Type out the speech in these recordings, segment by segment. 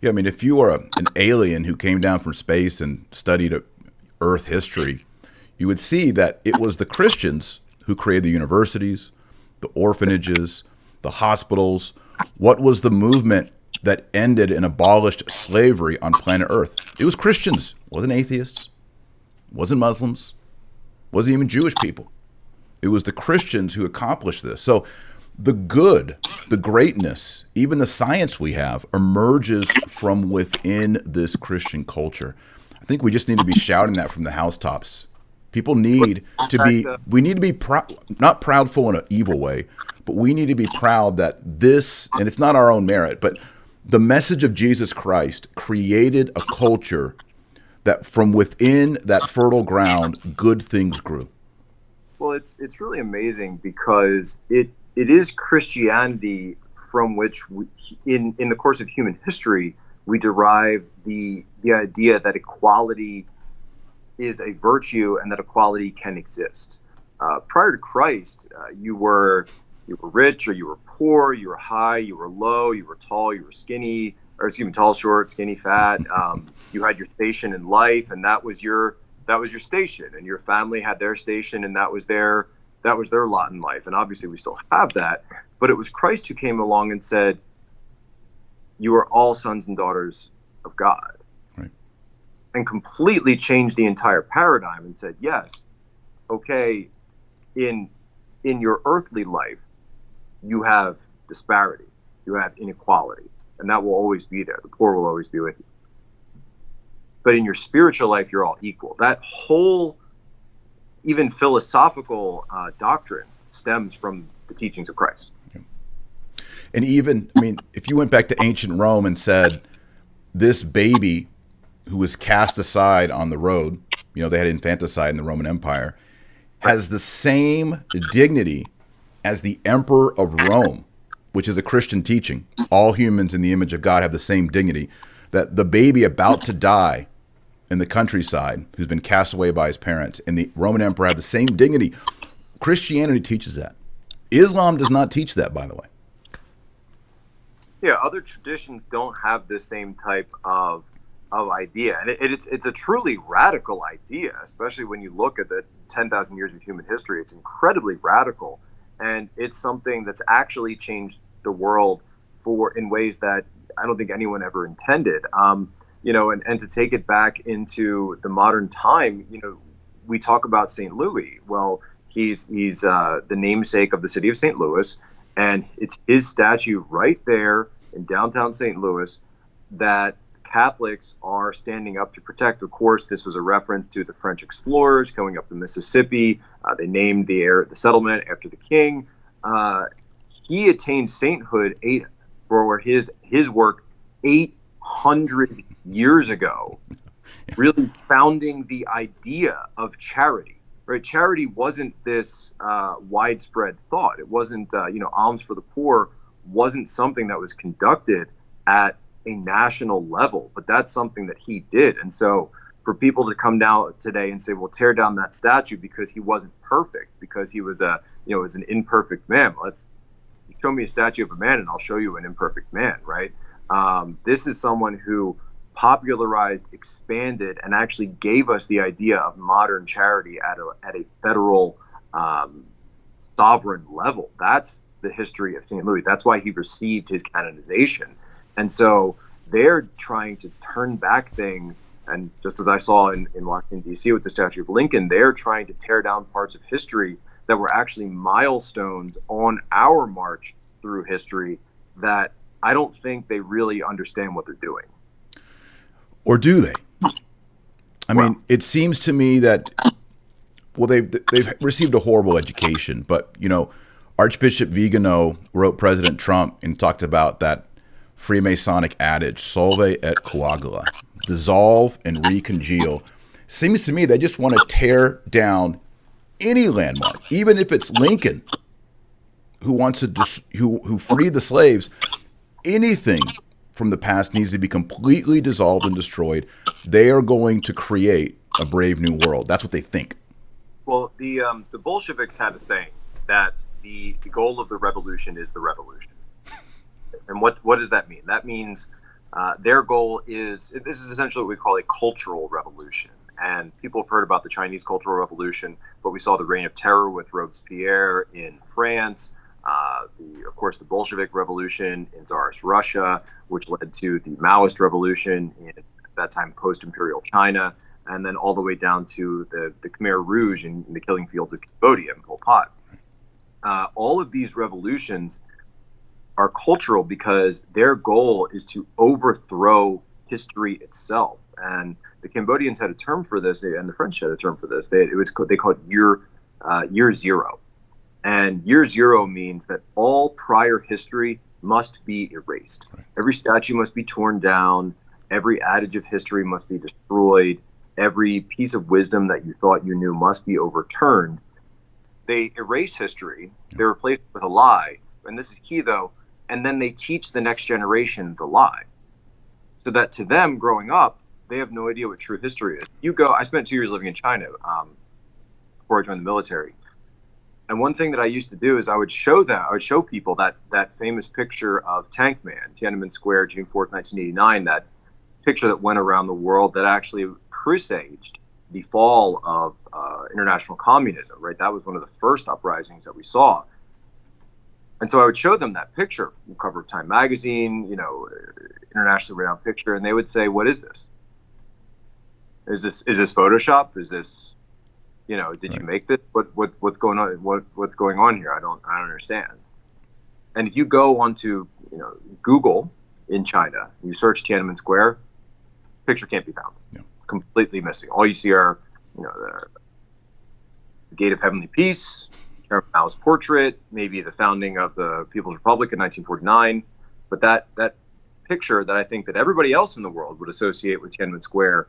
Yeah, I mean, if you are an alien who came down from space and studied Earth history, you would see that it was the Christians who created the universities, the orphanages, the hospitals. What was the movement that ended and abolished slavery on planet Earth? It was Christians. It wasn't atheists. It wasn't Muslims. It wasn't even Jewish people. It was the Christians who accomplished this. So the good, the greatness, even the science we have emerges from within this Christian culture. I think we just need to be shouting that from the housetops. People need to be, we need to be proud, not proudful in an evil way, but we need to be proud that this, and it's not our own merit, but the message of Jesus Christ created a culture that from within that fertile ground, good things grew. Well, it's really amazing because it is Christianity from which we, in the course of human history, we derive the idea that equality is a virtue and that equality can exist. Prior to Christ, you were rich or you were poor, you were high, you were low, you were tall, you were skinny, or excuse me, tall, short, skinny, fat. You had your station in life, and that was your station, and your family had their station, and that was their lot in life. And obviously, we still have that. But it was Christ who came along and said, "You are all sons and daughters of God." And completely changed the entire paradigm and said, yes, okay, in your earthly life, you have disparity, you have inequality, and that will always be there. The poor will always be with you. But in your spiritual life, you're all equal. That whole, even philosophical doctrine stems from the teachings of Christ. And even, I mean, if you went back to ancient Rome and said, this baby who was cast aside on the road, you know, they had infanticide in the Roman Empire, has the same dignity as the emperor of Rome, which is a Christian teaching. All humans in the image of God have the same dignity. That the baby about to die in the countryside, who's been cast away by his parents, and the Roman emperor have the same dignity. Christianity teaches that. Islam does not teach that, by the way. Yeah, other traditions don't have the same type of idea, and it's a truly radical idea, especially when you look at the 10,000 years of human history. It's incredibly radical, and it's something that's actually changed the world in ways that I don't think anyone ever intended. You know, and to take it back into the modern time, you know, we talk about St. Louis. Well, he's the namesake of the city of St. Louis, and it's his statue right there in downtown St. Louis that Catholics are standing up to protect. Of course, this was a reference to the French explorers coming up the Mississippi. They named the settlement after the king. He attained sainthood for his work 800 years ago, really founding the idea of charity. Right? Charity wasn't this widespread thought. It wasn't, alms for the poor wasn't something that was conducted at a national level, but that's something that he did. And so for people to come down today and say, well, tear down that statue because he wasn't perfect, because he was was an imperfect man. Let's show me a statue of a man and I'll show you an imperfect man, right? This is someone who popularized, expanded, and actually gave us the idea of modern charity at a federal sovereign level. That's the history of St. Louis. That's why he received his canonization. And so they're trying to turn back things. And just as I saw in Washington, D.C. with the statue of Lincoln, they're trying to tear down parts of history that were actually milestones on our march through history that I don't think they really understand what they're doing. Or do they? I mean, it seems to me that, well, they've received a horrible education, but, you know, Archbishop Vigano wrote President Trump and talked about that Freemasonic adage, solve et coagula, dissolve and recongeal. Seems to me they just want to tear down any landmark, even if it's Lincoln, who wants to who freed the slaves. Anything from the past needs to be completely dissolved and destroyed. They are going to create a brave new world. That's what they think. Well, the Bolsheviks had a saying that the goal of the revolution is the revolution. And what does that mean? That means Their goal is, this is essentially what we call a cultural revolution. And people have heard about the Chinese Cultural Revolution, but we saw the Reign of Terror with Robespierre in France, of course, the Bolshevik Revolution in Tsarist Russia, which led to the Maoist Revolution in, at that time, post-imperial China, and then all the way down to the Khmer Rouge in the killing fields of Cambodia and Pol Pot. All of these revolutions are cultural because their goal is to overthrow history itself. And the Cambodians had a term for this, and the French had a term for this. They called it year zero. And year zero means that all prior history must be erased. Right. Every statue must be torn down. Every adage of history must be destroyed. Every piece of wisdom that you thought you knew must be overturned. They erase history. They replace it with a lie. And this is key, though. And then they teach the next generation the lie. So that to them, growing up, they have no idea what true history is. I spent 2 years living in China before I joined the military. And one thing that I used to do is I would show people that famous picture of Tank Man, Tiananmen Square, June 4th, 1989, that picture that went around the world that actually presaged the fall of international communism, right? That was one of the first uprisings that we saw. And so I would show them that picture, cover of Time magazine, internationally renowned picture, and they would say, "What is this? Is this Photoshop? Is this, did you make this? What's going on? What's going on here? I don't understand." And if you go onto, Google in China, you search Tiananmen Square, picture can't be found. Yeah. It's completely missing. All you see are, the Gate of Heavenly Peace, Chairman Mao's portrait, maybe the founding of the People's Republic in 1949. But that picture that I think that everybody else in the world would associate with Tiananmen Square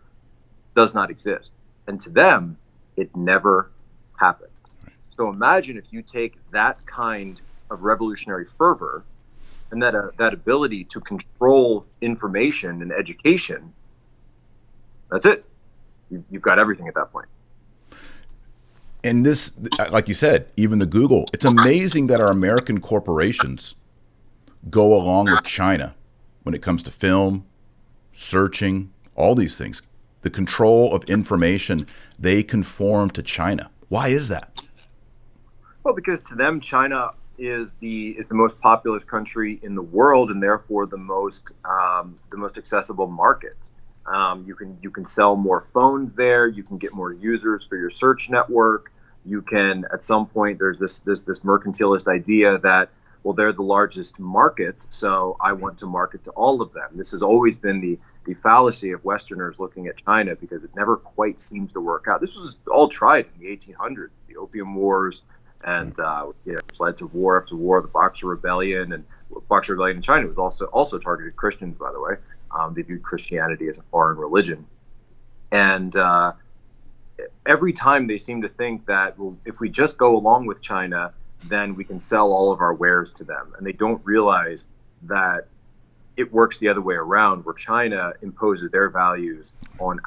does not exist. And to them, it never happened. So imagine if you take that kind of revolutionary fervor and that ability to control information and education, that's it. You've got everything at that point. And this, like you said, even the Google, it's amazing that our American corporations go along with China when it comes to film, searching, all these things. The control of information, they conform to China. Why is that? Well, because to them, China is the most populous country in the world, and therefore the most accessible market. You can sell more phones there. You can get more users for your search network. You can, at some point, there's this mercantilist idea that, well, they're the largest market, so I want to market to all of them. This has always been the fallacy of Westerners looking at China, because it never quite seems to work out. This was all tried in the 1800s, the Opium Wars, and it's led to war after war, the Boxer Rebellion, and Boxer Rebellion in China was also targeted Christians, by the way. They viewed Christianity as a foreign religion. And every time they seem to think that, well, if we just go along with China, then we can sell all of our wares to them. And they don't realize that it works the other way around, where China imposes their values on